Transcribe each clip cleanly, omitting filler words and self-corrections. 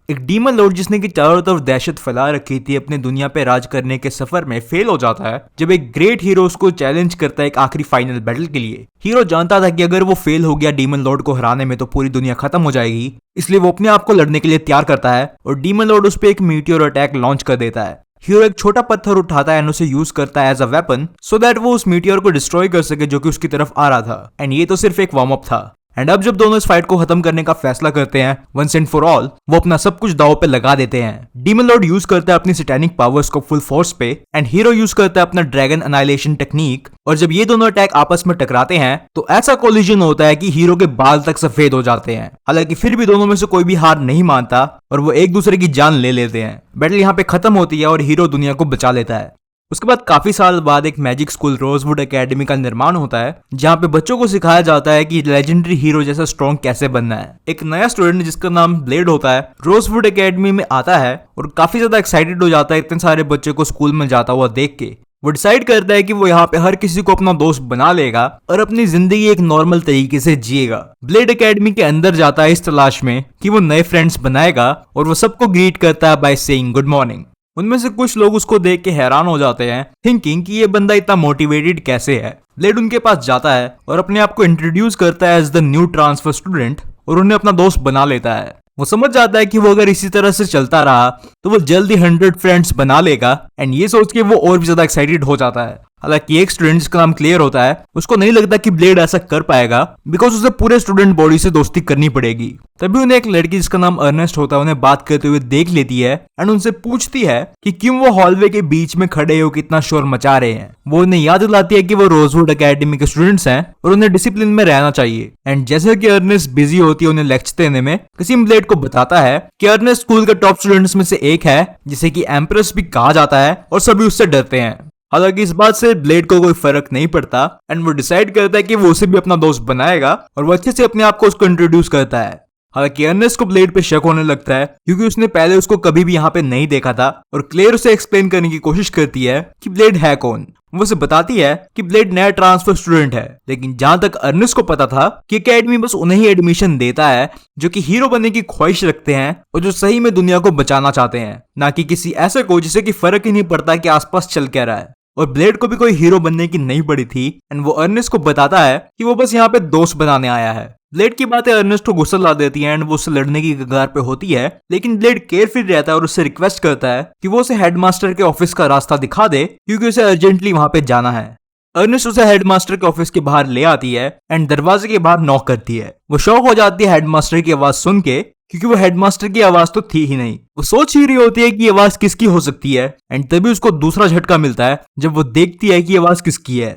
एक demon Lord जिसने की चारों तरफ दहशत फैला रखी थी अपने दुनिया पे राज करने के सफर में फेल हो जाता है जब एक ग्रेट हीरो उसको चैलेंज करता है एक आखिरी फाइनल बैटल के लिए। हीरो जानता था कि अगर वो फेल हो गया डीमन लॉर्ड को हराने में तो पूरी दुनिया खत्म हो जाएगी, इसलिए वो अपने आप को लड़ने के लिए तैयार करता है और डीमन लॉर्ड उस पर एक मीटियोर अटैक लॉन्च कर देता है। हीरो एक छोटा पत्थर उठाता है एंड उसे यूज करता है as a weapon so that वो उस मीटियोर को डिस्ट्रॉय कर सके जो कि उसकी तरफ आ रहा था। एंड ये तो सिर्फ एक वार्म अप था। एंड अब जब दोनों इस फाइट को खत्म करने का फैसला करते हैं वंस एंड फॉर ऑल, वो अपना सब कुछ दांव पे लगा देते हैं। डीमन लॉर्ड यूज करता है अपनी सैटेनिक पावर्स को फुल फोर्स पे एंड हीरो यूज करता है अपना ड्रैगन अनाइलेशन टेक्निक। और जब ये दोनों अटैक आपस में टकराते हैं तो ऐसा कोलिजन होता है कि हीरो के बाल तक सफेद हो जाते हैं। हालांकि फिर भी दोनों में से कोई भी हार नहीं मानता और वो एक दूसरे की जान ले लेते हैं। बैटल यहाँ पे खत्म होती है और हीरो दुनिया को बचा लेता है। उसके बाद काफी साल बाद एक मैजिक स्कूल रोजवुड एकेडमी का निर्माण होता है जहाँ पे बच्चों को सिखाया जाता है कि लेजेंडरी हीरो जैसा स्ट्रॉन्ग कैसे बनना है। एक नया स्टूडेंट जिसका नाम ब्लेड होता है रोजवुड एकेडमी में आता है और काफी ज्यादा एक्साइटेड हो जाता है इतने सारे बच्चे को स्कूल में जाता हुआ देख के। वो डिसाइड करता है कि वो यहाँ पे हर किसी को अपना दोस्त बना लेगा और अपनी जिंदगी एक नॉर्मल तरीके से जिएगा। ब्लेड एकेडमी के अंदर जाता है इस तलाश में कि वो नए फ्रेंड्स बनाएगा और वो सबको ग्रीट करता है बाय सेइंग गुड मॉर्निंग। उनमें से कुछ लोग उसको देख के हैरान हो जाते हैं थिंकिंग कि ये बंदा इतना मोटिवेटेड कैसे है। ब्लेड उनके पास जाता है और अपने आप को इंट्रोड्यूस करता है as the new transfer student और उन्हें अपना दोस्त बना लेता है। वो समझ जाता है कि वो अगर इसी तरह से चलता रहा तो वो जल्दी 100 फ्रेंड्स बना लेगा एंड ये सोच के वो और भी ज्यादा एक्साइटेड हो जाता है। हालांकि एक स्टूडेंट जिसका नाम क्लियर होता है उसको नहीं लगता कि ब्लेड ऐसा कर पाएगा बिकॉज उसे पूरे स्टूडेंट बॉडी से दोस्ती करनी पड़ेगी। तभी उन्हें एक लड़की जिसका नाम अर्नेस्ट होता है उन्हें बात करते हुए देख लेती है एंड उनसे पूछती है कि क्यों वो हॉलवे के बीच में खड़े हो कितना शोर मचा रहे हैं। वो उन्हें याद दिलाती है कि वो रोजवुड एकेडमी के स्टूडेंट्स हैं और उन्हें डिसिप्लिन में रहना चाहिए। एंड जैसे कि अर्नेस्ट बिजी होती है उन्हें लेक्चर देने में, किसिम ब्लेड को बताता है कि अर्नेस्ट स्कूल के टॉप स्टूडेंट्स में से एक है जिसे कि एम्प्रेस भी कहा जाता है और सभी उससे डरते हैं। हालांकि इस बात से ब्लेड को कोई फर्क नहीं पड़ता एंड वो डिसाइड करता है कि वो उसे भी अपना दोस्त बनाएगा और वो अच्छे से अपने आप को उसको इंट्रोड्यूस करता है। हालांकि अर्नेस्ट को ब्लेड पे शक होने लगता है क्योंकि उसने पहले उसको कभी भी यहाँ पे नहीं देखा था और क्लेयर उसे एक्सप्लेन करने की कोशिश करती है कि ब्लेड है कौन। वो उसे बताती है कि ब्लेड नया ट्रांसफर स्टूडेंट है, लेकिन जहां तक अर्नेस्ट को पता था कि एकेडमी बस उन्हें ही एडमिशन देता है जो कि हीरो बनने की ख्वाहिश रखते हैं और जो सही में दुनिया को बचाना चाहते हैं, ना कि किसी ऐसे को जिसे कि फर्क ही नहीं पड़ता कि आसपास चल क्या रहा है। और ब्लेड को भी कोई हीरो बनने की नहीं पड़ी थी एंड वो अर्नेस्ट को बताता है कि वो बस यहाँ पे दोस्त बनाने आया है। ब्लेड की बातें अर्नेस्ट को गुस्सा ला देती है एंड वो उससे लड़ने की कगार पे होती है, लेकिन ब्लेड केयरफ्री रहता है और उससे रिक्वेस्ट करता है कि वो उसे हेडमास्टर के ऑफिस का रास्ता दिखा दे क्योंकि उसे अर्जेंटली वहां पे जाना है। अर्नेस्ट उसे हेडमास्टर के ऑफिस के बाहर ले आती है एंड दरवाजे के बाहर नॉक करती है। वो शॉक हो जाती है हेडमास्टर की आवाज सुन के क्योंकि वो हेडमास्टर की आवाज तो थी ही नहीं। वो सोच ही रही होती है कि ये आवाज किसकी हो सकती है एंड तभी उसको दूसरा झटका मिलता है जब वो देखती है कि ये आवाज किसकी है।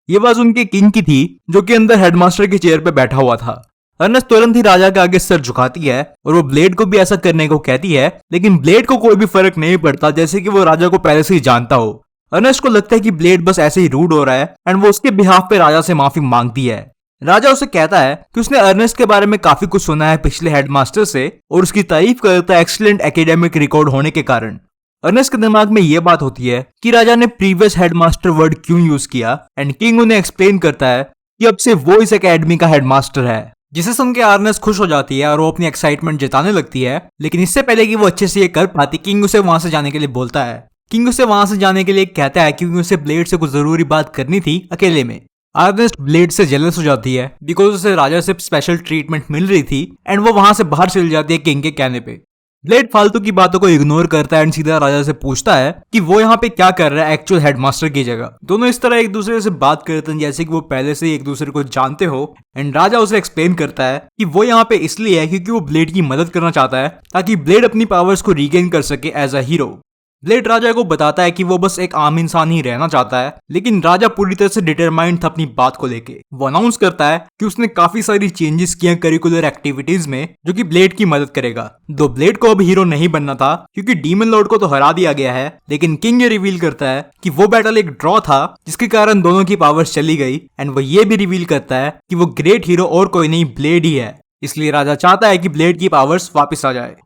ये आवाज उनके किंग की थी जो कि अंदर हेडमास्टर की चेयर पे बैठा हुआ था। अर्नेस्ट तुरंत ही राजा के आगे सर झुकाती है और वो ब्लेड को भी ऐसा करने को कहती है, लेकिन ब्लेड को कोई भी फर्क नहीं पड़ता जैसे कि वो राजा को पहले से ही जानता हो। अर्नेस्ट को लगता है कि ब्लेड बस ऐसे ही रूड हो रहा है एंड वो उसके बिहाफ पे राजा से माफी मांगती है। राजा उसे कहता है कि उसने अर्नेस्ट के बारे में काफी कुछ सुना है पिछले हेडमास्टर से और उसकी तारीफ करता है एक्सीलेंट एकेडमिक रिकॉर्ड होने के कारण। अर्नेस्ट के दिमाग में यह बात होती है कि राजा ने प्रीवियस हेडमास्टर वर्ड क्यों यूज किया एंड किंग उन्हें एक्सप्लेन करता है कि अब से वो इस एकेडमी का हेडमास्टर है, जिसे सुन के अर्नेस्ट खुश हो जाती है और वो अपनी एक्साइटमेंट जताने लगती है। लेकिन इससे पहले कि वो अच्छे से ये कर पाती, किंग उसे वहां से जाने के लिए बोलता है। किंग उसे वहां से जाने के लिए कहता है क्योंकि उसे ब्लेड से कुछ जरूरी बात करनी थी अकेले में। अर्नेस्ट ब्लेड से जेलस हो जाती है बिकॉज उसे राजा से स्पेशल ट्रीटमेंट मिल रही थी एंड वो वहां से बाहर चली जाती है किंग के कहने पे। ब्लेड फालतू की बातों को इग्नोर करता है एंड सीधा राजा से पूछता है कि वो यहाँ पे क्या कर रहा है एक्चुअल हेडमास्टर की जगह। दोनों इस तरह एक दूसरे से बात करते हैं जैसे कि वो पहले से एक दूसरे को जानते हो एंड राजा उसे एक्सप्लेन करता है कि वो यहाँ पे इसलिए है क्योंकि वो ब्लेड की मदद करना चाहता है ताकि ब्लेड अपनी पावर्स को रीगेन कर सके एज अ हीरो। ब्लेड राजा को बताता है कि वो बस एक आम इंसान ही रहना चाहता है, लेकिन राजा पूरी तरह से डिटरमाइंड था अपनी बात को लेके। वो अनाउंस करता है कि उसने काफी सारी चेंजेस किए करिकुलर एक्टिविटीज में जो कि ब्लेड की मदद करेगा। दो ब्लेड को अब हीरो नहीं बनना था क्योंकि डीमन लॉर्ड को तो हरा दिया गया है, लेकिन किंग ये रिवील करता है कि वो बैटल एक ड्रॉ था जिसके कारण दोनों की पावर्स चली गई एंड वो ये भी रिवील करता है कि वो ग्रेट हीरो और कोई नहीं ब्लेड ही है। इसलिए राजा चाहता है कि ब्लेड की पावर्स वापस आ जाए।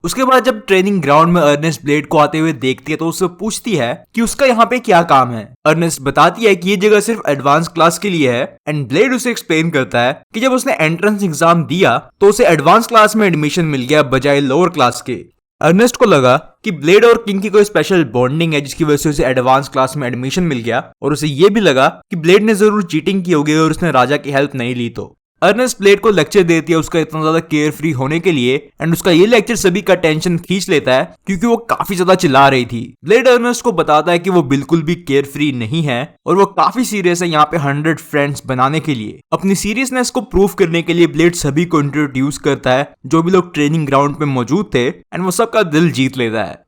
उसके बाद जब ट्रेनिंग ग्राउंड में अर्नेस्ट ब्लेड को आते हुए देखती है तो उससे पूछती है कि उसका यहाँ पे क्या काम है। अर्नेस्ट बताती है कि ये जगह सिर्फ एडवांस क्लास के लिए है एंड ब्लेड उसे एक्सप्लेन करता है कि जब उसने एंट्रेंस एग्जाम दिया तो उसे एडवांस क्लास में एडमिशन मिल गया बजाय लोअर क्लास के। अर्नेस्ट को लगा कि ब्लेड और किंग की कोई स्पेशल बॉन्डिंग है जिसकी वजह से उसे एडवांस क्लास में एडमिशन मिल गया, और उसे ये भी लगा कि ब्लेड ने जरूर चीटिंग की होगी और उसने राजा की हेल्प नहीं ली। तो अर्नेस्ट ब्लेड को लेक्चर देती है उसका इतना ज्यादा केयर फ्री होने के लिए एंड उसका ये लेक्चर सभी का टेंशन खींच लेता है क्योंकि वो काफी ज्यादा चिल्ला रही थी। ब्लेड अर्नेस्ट को बताता है कि वो बिल्कुल भी केयर फ्री नहीं है और वो काफी सीरियस है यहाँ पे 100 फ्रेंड्स बनाने के लिए। अपनी सीरियसनेस को प्रूव करने के लिए ब्लेड सभी को इंट्रोड्यूस करता है जो भी लोग ट्रेनिंग ग्राउंड पे मौजूद थे एंड वो सबका दिल जीत लेता है।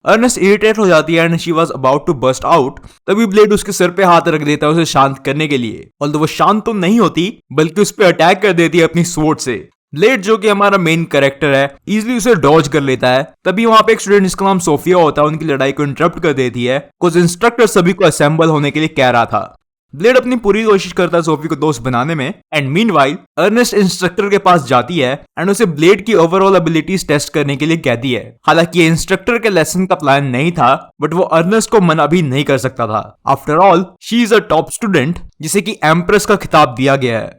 अर्नेस्ट इरिटेट हो जाती है and she was about to burst out, तभी ब्लेड उसके सर पे हाथ रख देता है उसे शांत करने के लिए। ऑल्दो वो शांत तो नहीं होती बल्कि उस पे अटैक कर देती है अपनी स्वॉर्ड से। ब्लेड जो कि हमारा मेन कैरेक्टर है इजीली उसे डॉज कर लेता है। तभी वहां पे एक स्टूडेंट जिसका नाम सोफिया होता है उनकी लड़ाई को इंटरप्ट कर देती है कुछ इंस्ट्रक्टर सभी को असेंबल होने के लिए कह रहा था। ब्लेड अपनी पूरी कोशिश करता है सोफी को दोस्त बनाने में एंड मीनवाइल अर्नेस्ट इंस्ट्रक्टर के पास जाती है एंड उसे ब्लेड की ओवरऑल एबिलिटीज टेस्ट करने के लिए कहती है। हालांकि ये इंस्ट्रक्टर के लेसन का प्लान नहीं था बट वो अर्नेस्ट को मना भी नहीं कर सकता था। After all she is a top student जिसे कि एम्प्रेस का खिताब दिया गया है।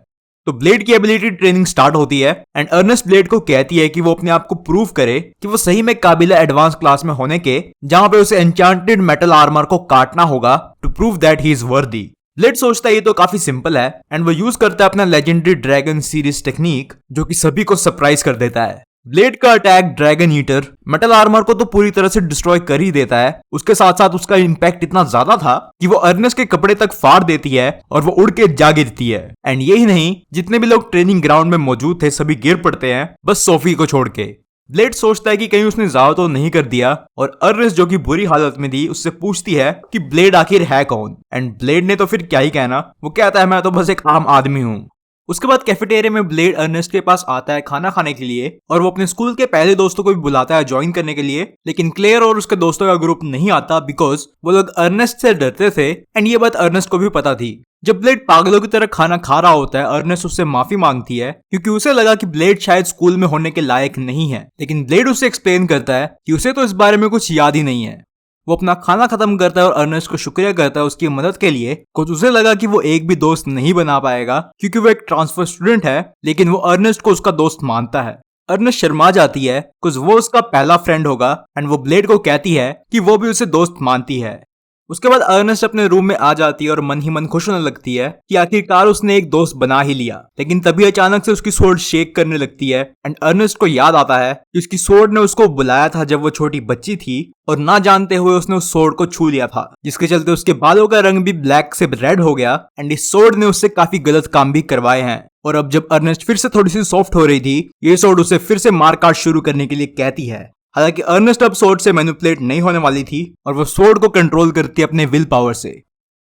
तो ब्लेड की एबिलिटी ट्रेनिंग स्टार्ट होती है एंड अर्नेस्ट ब्लेड को कहती है कि वो अपने आप को प्रूव करे कि वो सही में काबिल है एडवांस क्लास में होने के, जहां पे उसे एन्चांटेड मेटल आर्मर को काटना होगा to prove that he is worthy. Blade सोचता है ये तो काफी सिंपल है एंड वो यूज करता है अपना लेजेंडरी ड्रैगन सीरीज टेक्निक जो कि सभी को सरप्राइज कर देता है। ब्लेड का attack dragon eater metal armour को तो पूरी तरह से डिस्ट्रॉय कर ही देता है, उसके साथ साथ उसका इम्पैक्ट इतना ज्यादा था कि वो अर्नेस्ट के कपड़े तक फाड़ देती है और वो उड़ के जा गिरती है। एंड यही नहीं, जितने भी लोग ट्रेनिंग ग्राउंड में मौजूद थे सभी गिर पड़ते हैं बस सोफी को छोड़ के। ब्लेड सोचता है कि कहीं उसने ज्यादा तो नहीं कर दिया और अर्नेस्ट जो कि बुरी हालत में थी उससे पूछती है कि ब्लेड आखिर है कौन। एंड ब्लेड ने तो फिर क्या ही कहना, वो कहता है मैं तो बस एक आम आदमी हूँ। उसके बाद कैफेटेरिया में ब्लेड अर्नेस्ट के पास आता है खाना खाने के लिए और वो अपने स्कूल के पहले दोस्तों को भी बुलाता है ज्वाइन करने के लिए, लेकिन क्लेयर और उसके दोस्तों का ग्रुप नहीं आता बिकॉज वो लोग अर्नेस्ट से डरते थे एंड ये बात अर्नेस्ट को भी पता थी। जब ब्लेड पागलों की तरह खाना खा रहा होता है अर्नेस्ट उससे माफी मांगती है क्योंकि उसे लगा कि ब्लेड शायद स्कूल में होने के लायक नहीं है, लेकिन ब्लेड उसे एक्सप्लेन करता है कि उसे तो इस बारे में कुछ याद ही नहीं है। वो अपना खाना खत्म करता है और अर्नेस्ट को शुक्रिया करता है उसकी मदद के लिए, कुछ उसे लगा कि वो एक भी दोस्त नहीं बना पाएगा क्योंकि वो एक ट्रांसफर स्टूडेंट है, लेकिन वो अर्नेस्ट को उसका दोस्त मानता है। अर्नेस्ट शर्मा जाती है कुछ वो उसका पहला फ्रेंड होगा एंड वो ब्लेड को कहती है कि वो भी उसे दोस्त मानती है। उसके बाद अर्नेस्ट अपने रूम में आ जाती है और मन ही मन खुश होने लगती है कि आखिरकार उसने एक दोस्त बना ही लिया, लेकिन तभी अचानक से उसकी स्वॉर्ड शेक करने लगती है एंड अर्नेस्ट को याद आता है कि उसकी स्वॉर्ड ने उसको बुलाया था जब वो छोटी बच्ची थी और ना जानते हुए उसने उस स्वॉर्ड को छू लिया था, जिसके चलते उसके बालों का रंग भी ब्लैक से रेड हो गया एंड इस स्वॉर्ड ने उससे काफी गलत काम भी करवाए हैं। और अब जब अर्नेस्ट फिर से थोड़ी सी सॉफ्ट हो रही थी ये स्वॉर्ड उसे फिर से मारकाट शुरू करने के लिए कहती है। हालांकि अर्नेस्ट अब स्वॉर्ड से मैनिपुलेट नहीं होने वाली थी और वो स्वॉर्ड को कंट्रोल करती है अपने विल पावर से।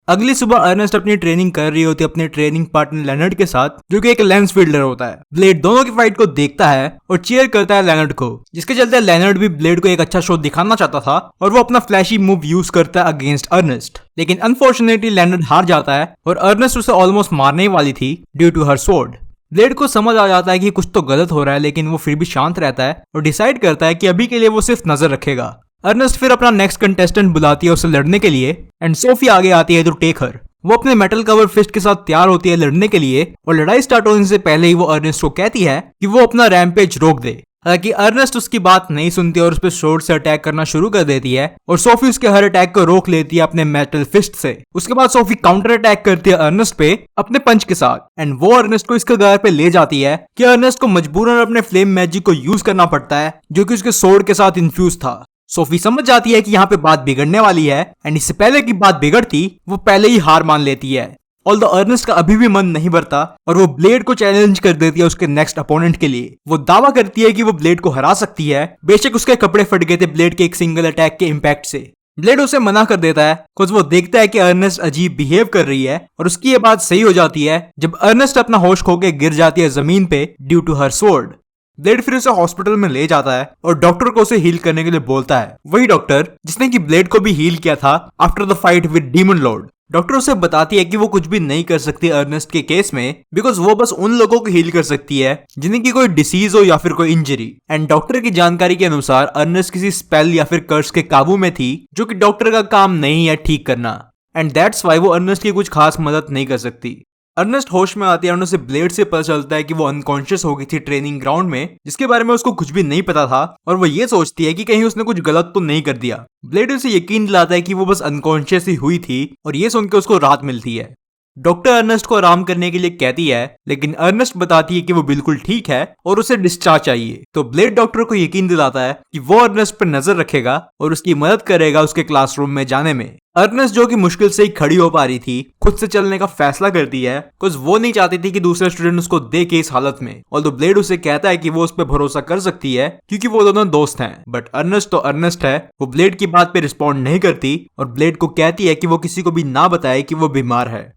अगली सुबह अर्नेस्ट अपनी ट्रेनिंग कर रही होती है अपने ट्रेनिंग पार्टनर लेनर्ड के साथ जो कि एक लेंस फील्डर होता है। ब्लेड दोनों की फाइट को देखता है और चीयर करता है लेनर्ड को, जिसके चलते लेनर्ड भी ब्लेड को एक अच्छा शो दिखाना चाहता था और वो अपना फ्लैशी मूव यूज करता है अगेंस्ट अर्नेस्ट, लेकिन अनफॉर्चुनेटली लेनर्ड हार जाता है और अर्नेस्ट उसे ऑलमोस्ट मारने वाली थी due to her sword. Blade को समझ आ जाता है कि कुछ तो गलत हो रहा है, लेकिन वो फिर भी शांत रहता है और डिसाइड करता है कि अभी के लिए वो सिर्फ नजर रखेगा। अर्नेस्ट फिर अपना नेक्स्ट कंटेस्टेंट बुलाती है उसे लड़ने के लिए एंड सोफी आगे आती है टू टेक हर। वो अपने मेटल कवर फिस्ट के साथ तैयार होती है लड़ने के लिए और लड़ाई स्टार्ट होने से पहले ही वो अर्नेस्ट को कहती है कि वो अपना रैम्पेज रोक दे। हालांकि अर्नेस्ट उसकी बात नहीं सुनती और उस पर स्वॉर्ड से अटैक करना शुरू कर देती है और सोफी उसके हर अटैक को रोक लेती है अपने मेटल फिस्ट से। उसके बाद सोफी काउंटर अटैक करती है अर्नेस्ट पे अपने पंच के साथ एंड वो अर्नेस्ट को इस कगार पे ले जाती है कि अर्नेस्ट को मजबूरन अपने फ्लेम मैजिक को यूज करना पड़ता है जो कि उसके स्वॉर्ड के साथ इन्फ्यूज था। सोफी समझ जाती है कि यहाँ पे बात बिगड़ने वाली है एंड इससे पहले की बात बिगड़ती वो पहले ही हार मान लेती है। ऑल्दो अर्नेस्ट का अभी भी मन नहीं भरता और वो ब्लेड को चैलेंज कर देती है उसके नेक्स्ट अपोनेंट के लिए। वो दावा करती है कि वो ब्लेड को हरा सकती है, बेशक उसके कपड़े फट गए थे ब्लेड के एक सिंगल अटैक के इम्पैक्ट से। ब्लेड उसे मना कर देता है कुछ वो देखता है कि अर्नेस्ट अजीब बिहेव कर रही है और उसकी ये बात सही हो जाती है जब अर्नेस्ट अपना होश खो के गिर जाती है जमीन पे due to her sword. Blade फिर उसे हॉस्पिटल में ले जाता है और डॉक्टर को उसे हील करने के लिए बोलता है, वही डॉक्टर जिसने कि ब्लेड को भी हील किया था after the fight with demon Lord. Doctor उसे बताती है कि वो कुछ भी नहीं कर सकती अर्नेस्ट के केस में, बिकॉज वो बस उन लोगों को हील कर सकती है जिन्हें की कोई डिसीज हो या फिर कोई इंजरी। एंड डॉक्टर की जानकारी के अनुसार अर्नेस्ट किसी स्पेल या फिर कर्स के काबू में थी, जो कि डॉक्टर का काम नहीं है ठीक करना। एंड दैट्स वाई वो अर्नेस्ट की कुछ खास मदद नहीं कर सकती। अर्नेस्ट होश में आती है और उसे ब्लेड से पता चलता है कि वो अनकॉन्शियस हो गई थी ट्रेनिंग ग्राउंड में, जिसके बारे में उसको कुछ भी नहीं पता था, और वो ये सोचती है कि कहीं उसने कुछ गलत तो नहीं कर दिया। ब्लेड उसे यकीन दिलाता है कि वो बस अनकॉन्शियस ही हुई थी, और ये सुनकर उसको राहत मिलती है। डॉक्टर अर्नेस्ट को आराम करने के लिए कहती है, लेकिन अर्नेस्ट बताती है कि वो बिल्कुल ठीक है और उसे डिस्चार्ज चाहिए। तो ब्लेड डॉक्टर को यकीन दिलाता है कि वो अर्नेस्ट पर नजर रखेगा और उसकी मदद करेगा उसके क्लासरूम में जाने में। अर्नेस्ट, जो कि मुश्किल से ही खड़ी हो पा रही थी, खुद से चलने का फैसला करती है, कुछ वो नहीं चाहती थी कि दूसरे स्टूडेंट उसको देखे इस हालत में। और तो ब्लेड उसे कहता है कि वो उस पर भरोसा कर सकती है क्योंकि वो दोनों दोस्त हैं। बट अर्नेस्ट तो अर्नेस्ट है, वो ब्लेड की बात पे रिस्पॉन्ड नहीं करती और ब्लेड को कहती है कि वो किसी को भी ना बताए कि वो बीमार है।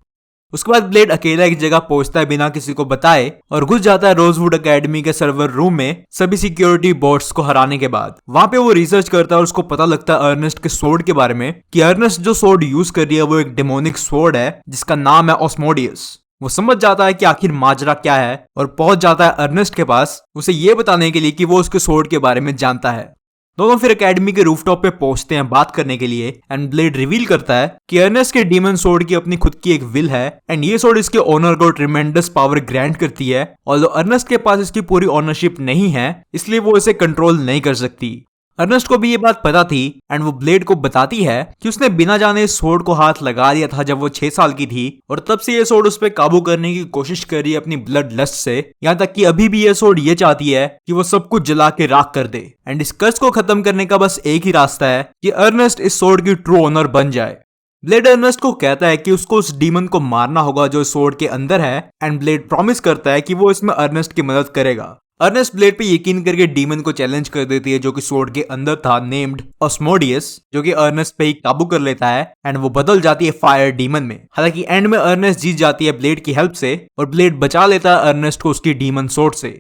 उसके बाद ब्लेड अकेला एक जगह पहुंचता है बिना किसी को बताए और घुस जाता है रोजवुड एकेडमी के सर्वर रूम में सभी सिक्योरिटी बोर्ड्स को हराने के बाद। वहां पे वो रिसर्च करता है और उसको पता लगता है अर्नेस्ट के सोर्ड के बारे में कि अर्नेस्ट जो सोर्ड यूज कर रही है वो एक डेमोनिक सोर्ड है जिसका नाम है ऑस्मोडियस। वो समझ जाता है कि आखिर माजरा क्या है और पहुंच जाता है अर्नेस्ट के पास उसे ये बताने के लिए कि वो उसके सोर्ड के बारे में जानता है। दोनों फिर एकेडमी के रूफटॉप पे पहुंचते हैं बात करने के लिए एंड ब्लेड रिवील करता है कि अर्नेस्ट के डीमन सोर्ड की अपनी खुद की एक विल है एंड ये सोर्ड इसके ओनर को ट्रिमेंडस पावर ग्रांट करती है। ऑल्दो अर्नेस्ट के पास इसकी पूरी ओनरशिप नहीं है, इसलिए वो इसे कंट्रोल नहीं कर सकती। अर्नेस्ट को भी ये बात पता थी एंड वो ब्लेड को बताती है कि उसने बिना जाने इस सोर्ड को हाथ लगा दिया था जब वो 6 साल की थी और तब से ये सोर्ड उस पर काबू करने की कोशिश कर रही है अपनी ब्लड लस्ट से। यहाँ तक कि अभी भी ये सोर्ड ये चाहती है कि वो सब कुछ जला के राख कर दे एंड इस कर्ज को खत्म करने का बस एक ही रास्ता है कि अर्नेस्ट इस सोर्ड की ट्रू ओनर बन जाए। ब्लेड अर्नेस्ट को कहता है कि उसको उस डीमन को मारना होगा जो सोर्ड के अंदर है एंड ब्लेड प्रॉमिस करता है कि वो इसमें अर्नेस्ट की मदद करेगा। अर्नेस्ट ब्लेड पे यकीन करके डीमन को चैलेंज कर देती है जो कि सोर्ड के अंदर था, नेम्ड ऑस्मोडियस, जो कि अर्नेस्ट पे ही काबू कर लेता है एंड वो बदल जाती है फायर डीमन में। हालांकि एंड में अर्नेस्ट जीत जाती है ब्लेड की हेल्प से और ब्लेड बचा लेता है अर्नेस्ट को उसकी डीमन सोर्ड से।